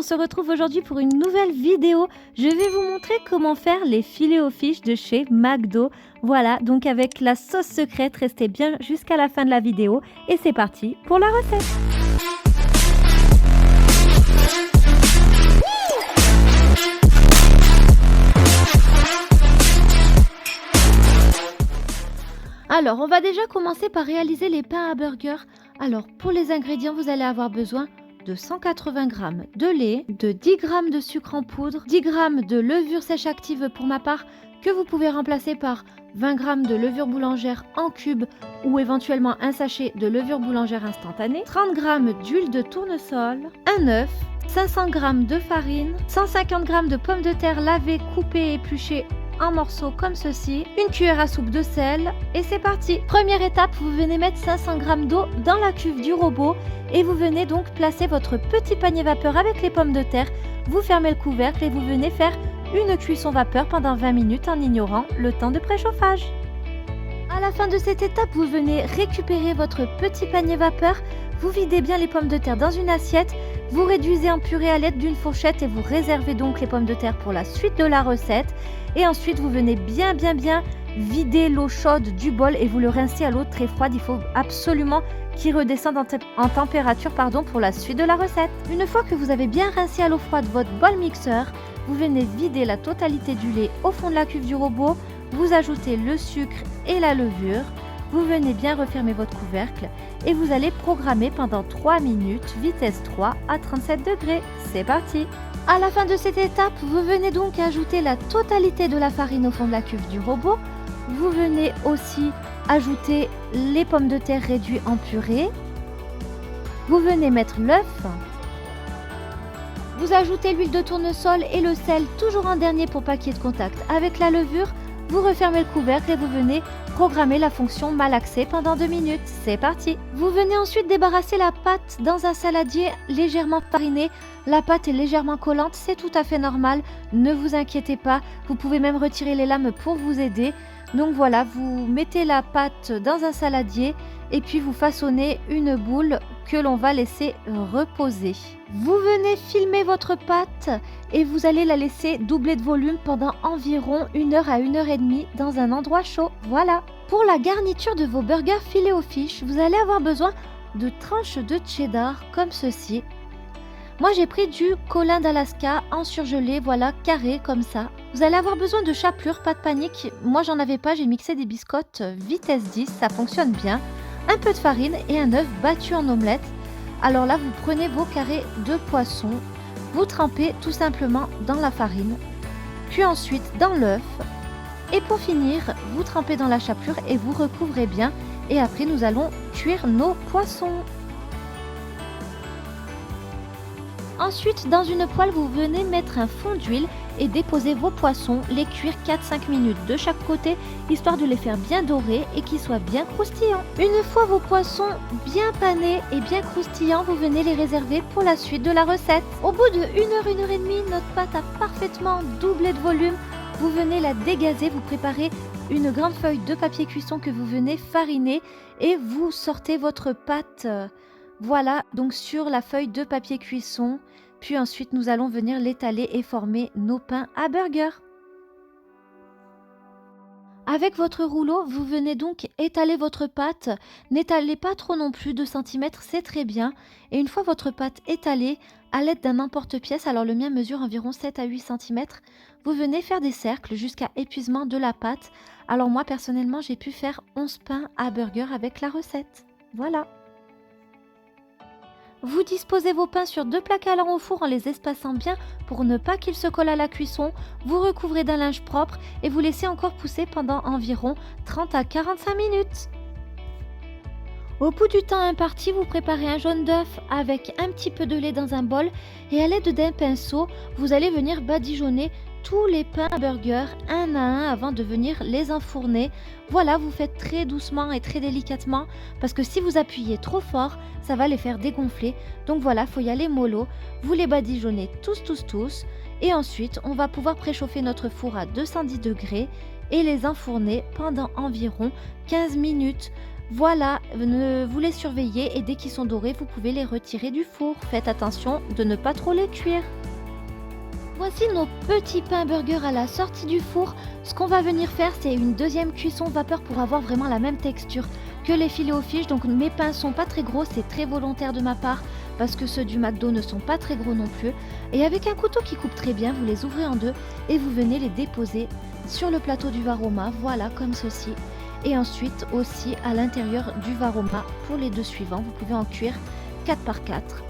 on se retrouve aujourd'hui pour une nouvelle vidéo. Je vais vous montrer comment faire les filets aux fiches de chez McDo. Voilà, donc avec la sauce secrète, restez bien jusqu'à la fin de la vidéo. Et c'est parti pour la recette. Alors, on va déjà commencer par réaliser les pains à burger. Alors, pour les ingrédients, vous allez avoir besoin de 180 g de lait, de 10 g de sucre en poudre, 10 g de levure sèche active pour ma part, que vous pouvez remplacer par 20 g de levure boulangère en cube ou éventuellement un sachet de levure boulangère instantanée, 30 g d'huile de tournesol, un œuf, 500 g de farine, 150 g de pommes de terre lavées, coupées et épluchées en morceaux comme ceci, une cuillère à soupe de sel et c'est parti. Première étape, vous venez mettre 500 g d'eau dans la cuve du robot et vous venez donc placer votre petit panier vapeur avec les pommes de terre, vous fermez le couvercle et vous venez faire une cuisson vapeur pendant 20 minutes en ignorant le temps de préchauffage. À la fin de cette étape, vous venez récupérer votre petit panier vapeur, vous videz bien les pommes de terre dans une assiette, vous réduisez en purée à l'aide d'une fourchette et vous réservez donc les pommes de terre pour la suite de la recette. Et ensuite, vous venez bien vider l'eau chaude du bol et vous le rincez à l'eau très froide. Il faut absolument qu'il redescende en température pour la suite de la recette. Une fois que vous avez bien rincé à l'eau froide votre bol mixeur, vous venez vider la totalité du lait au fond de la cuve du robot, vous ajoutez le sucre et la levure, vous venez bien refermer votre couvercle et vous allez programmer pendant 3 minutes, vitesse 3 à 37 degrés. C'est parti! À la fin de cette étape, vous venez donc ajouter la totalité de la farine au fond de la cuve du robot. Vous venez aussi ajouter les pommes de terre réduites en purée. Vous venez mettre l'œuf. Vous ajoutez l'huile de tournesol et le sel, toujours en dernier pour pas qu'il y ait de contact avec la levure. Vous refermez le couvercle et vous venez programmer la fonction malaxer pendant 2 minutes. C'est parti! Vous venez ensuite débarrasser la pâte dans un saladier légèrement fariné. La pâte est légèrement collante, c'est tout à fait normal. Ne vous inquiétez pas, vous pouvez même retirer les lames pour vous aider. Donc voilà, vous mettez la pâte dans un saladier et puis vous façonnez une boule que l'on va laisser reposer. Vous venez filmer votre pâte et vous allez la laisser doubler de volume pendant environ 1 heure à 1 heure et demie dans un endroit chaud. Voilà. Pour la garniture de vos burgers filés aux fiches, vous allez avoir besoin de tranches de cheddar comme ceci. Moi j'ai pris du colin d'Alaska en surgelé, voilà, carré comme ça. Vous allez avoir besoin de chapelure, pas de panique. Moi j'en avais pas, j'ai mixé des biscottes vitesse 10, ça fonctionne bien. Un peu de farine et un œuf battu en omelette. Alors là, vous prenez vos carrés de poisson, vous trempez tout simplement dans la farine, puis ensuite dans l'œuf. Et pour finir, vous trempez dans la chapelure et vous recouvrez bien. Et après, nous allons cuire nos poissons. Ensuite, dans une poêle, vous venez mettre un fond d'huile et déposer vos poissons, les cuire 4-5 minutes de chaque côté, histoire de les faire bien dorer et qu'ils soient bien croustillants. Une fois vos poissons bien panés et bien croustillants, vous venez les réserver pour la suite de la recette. Au bout de 1 heure, 1 heure et demie, notre pâte a parfaitement doublé de volume. Vous venez la dégazer, vous préparez une grande feuille de papier cuisson que vous venez fariner et vous sortez votre pâte. Voilà, donc sur la feuille de papier cuisson. Puis ensuite, nous allons venir l'étaler et former nos pains à burger. Avec votre rouleau, vous venez donc étaler votre pâte. N'étalez pas trop non plus, 2 cm, c'est très bien. Et une fois votre pâte étalée, à l'aide d'un emporte-pièce, alors le mien mesure environ 7 à 8 cm, vous venez faire des cercles jusqu'à épuisement de la pâte. Alors moi, personnellement, j'ai pu faire 11 pains à burger avec la recette. Voilà. Vous disposez vos pains sur 2 plaques allant au four en les espaçant bien pour ne pas qu'ils se collent à la cuisson. Vous recouvrez d'un linge propre et vous laissez encore pousser pendant environ 30 à 45 minutes. Au bout du temps imparti, vous préparez un jaune d'œuf avec un petit peu de lait dans un bol et à l'aide d'un pinceau, vous allez venir badigeonner tous les pains à burger un à un avant de venir les enfourner. Voilà, vous faites très doucement et très délicatement parce que si vous appuyez trop fort, ça va les faire dégonfler. Donc voilà, faut y aller mollo. Vous les badigeonnez tous et ensuite on va pouvoir préchauffer notre four à 210 degrés et les enfourner pendant environ 15 minutes. Voilà, vous les surveillez et dès qu'ils sont dorés, vous pouvez les retirer du four. Faites attention de ne pas trop les cuire. Voici nos petits pains burgers à la sortie du four. Ce qu'on va venir faire, c'est une deuxième cuisson vapeur pour avoir vraiment la même texture que les filets aux fiches. Donc mes pains sont pas très gros, c'est très volontaire de ma part parce que ceux du McDo ne sont pas très gros non plus. Et avec un couteau qui coupe très bien, vous les ouvrez en deux et vous venez les déposer sur le plateau du Varoma, voilà comme ceci. Et ensuite aussi à l'intérieur du Varoma pour les deux suivants, vous pouvez en cuire 4 par 4.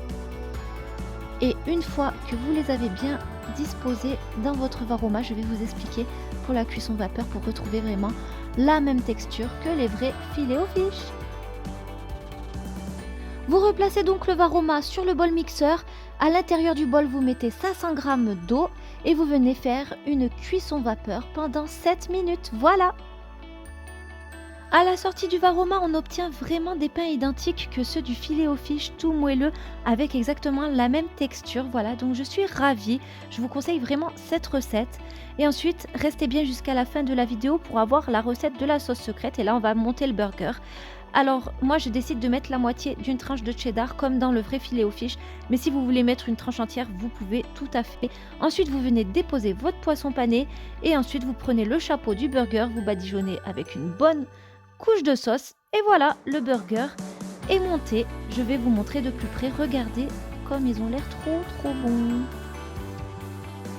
Et une fois que vous les avez bien disposés dans votre Varoma, je vais vous expliquer pour la cuisson vapeur pour retrouver vraiment la même texture que les vrais filets aux fiches. Vous replacez donc le Varoma sur le bol mixeur. À l'intérieur du bol, vous mettez 500 g d'eau et vous venez faire une cuisson vapeur pendant 7 minutes. Voilà! À la sortie du Varoma, on obtient vraiment des pains identiques que ceux du filet aux fiches, tout moelleux, avec exactement la même texture. Voilà, donc je suis ravie. Je vous conseille vraiment cette recette. Et ensuite, restez bien jusqu'à la fin de la vidéo pour avoir la recette de la sauce secrète. Et là, on va monter le burger. Alors, moi, je décide de mettre la moitié d'une tranche de cheddar, comme dans le vrai filet aux fiches. Mais si vous voulez mettre une tranche entière, vous pouvez tout à fait. Ensuite, vous venez déposer votre poisson pané. Et ensuite, vous prenez le chapeau du burger, vous badigeonnez avec une bonne couche de sauce et voilà, le burger est monté. Je vais vous montrer de plus près. Regardez comme ils ont l'air trop bons.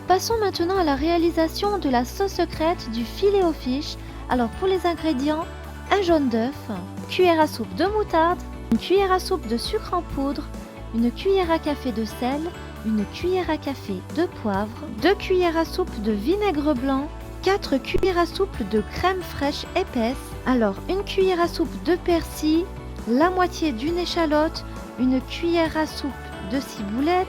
Passons maintenant à la réalisation de la sauce secrète du filet aux fiches. Alors pour les ingrédients, un jaune d'œuf, une cuillère à soupe de moutarde, une cuillère à soupe de sucre en poudre, une cuillère à café de sel, une cuillère à café de poivre, 2 cuillères à soupe de vinaigre blanc, 4 cuillères à soupe de crème fraîche épaisse, alors une cuillère à soupe de persil, la moitié d'une échalote, une cuillère à soupe de ciboulette,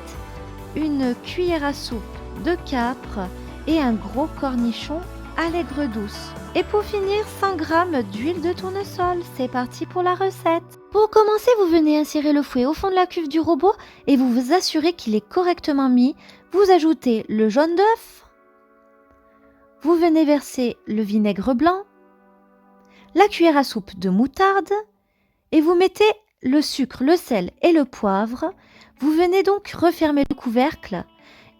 une cuillère à soupe de capre et un gros cornichon à l'aigre douce. Et pour finir, 100 g d'huile de tournesol. C'est parti pour la recette. Pour commencer, vous venez insérer le fouet au fond de la cuve du robot et vous vous assurez qu'il est correctement mis. Vous ajoutez le jaune d'œuf. Vous venez verser le vinaigre blanc, la cuillère à soupe de moutarde et vous mettez le sucre, le sel et le poivre. Vous venez donc refermer le couvercle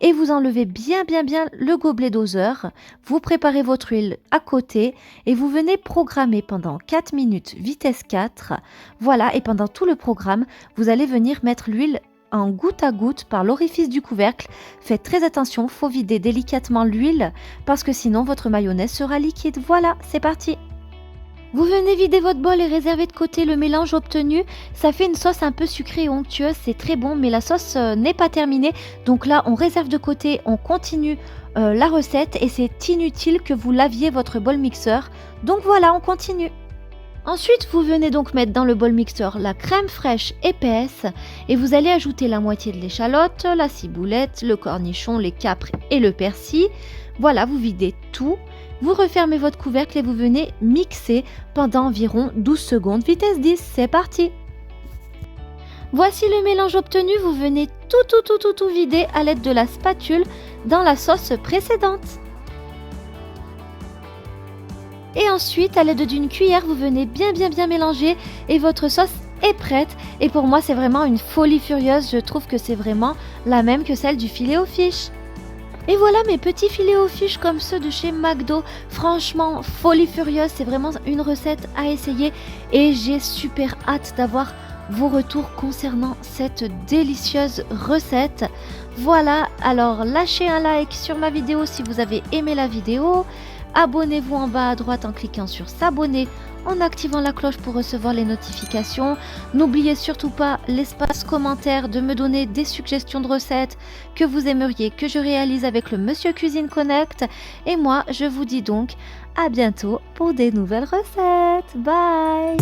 et vous enlevez bien le gobelet doseur. Vous préparez votre huile à côté et vous venez programmer pendant 4 minutes vitesse 4. Voilà, et pendant tout le programme, vous allez venir mettre l'huile en goutte à goutte par l'orifice du couvercle. Faites très attention, faut vider délicatement l'huile parce que sinon votre mayonnaise sera liquide. Voilà, c'est parti. Vous venez vider votre bol et réserver de côté le mélange obtenu. Ça fait une sauce un peu sucrée et onctueuse, c'est très bon, mais la sauce n'est pas terminée. Donc là, on réserve de côté, on continue la recette et c'est inutile que vous laviez votre bol mixeur. Donc voilà, on continue. Ensuite, vous venez donc mettre dans le bol mixeur la crème fraîche épaisse et vous allez ajouter la moitié de l'échalote, la ciboulette, le cornichon, les capres et le persil. Voilà, vous videz tout. Vous refermez votre couvercle et vous venez mixer pendant environ 12 secondes, vitesse 10, c'est parti. Voici le mélange obtenu, vous venez tout vider à l'aide de la spatule dans la sauce précédente. Et ensuite, à l'aide d'une cuillère, vous venez bien mélanger et votre sauce est prête. Et pour moi, c'est vraiment une folie furieuse. Je trouve que c'est vraiment la même que celle du filet aux fiches. Et voilà mes petits filets aux fiches comme ceux de chez McDo. Franchement, folie furieuse, c'est vraiment une recette à essayer. Et j'ai super hâte d'avoir vos retours concernant cette délicieuse recette. Voilà, alors lâchez un like sur ma vidéo si vous avez aimé la vidéo. Abonnez-vous en bas à droite en cliquant sur s'abonner, en activant la cloche pour recevoir les notifications. N'oubliez surtout pas l'espace commentaire de me donner des suggestions de recettes que vous aimeriez que je réalise avec le Monsieur Cuisine Connect. Et moi, je vous dis donc à bientôt pour des nouvelles recettes. Bye!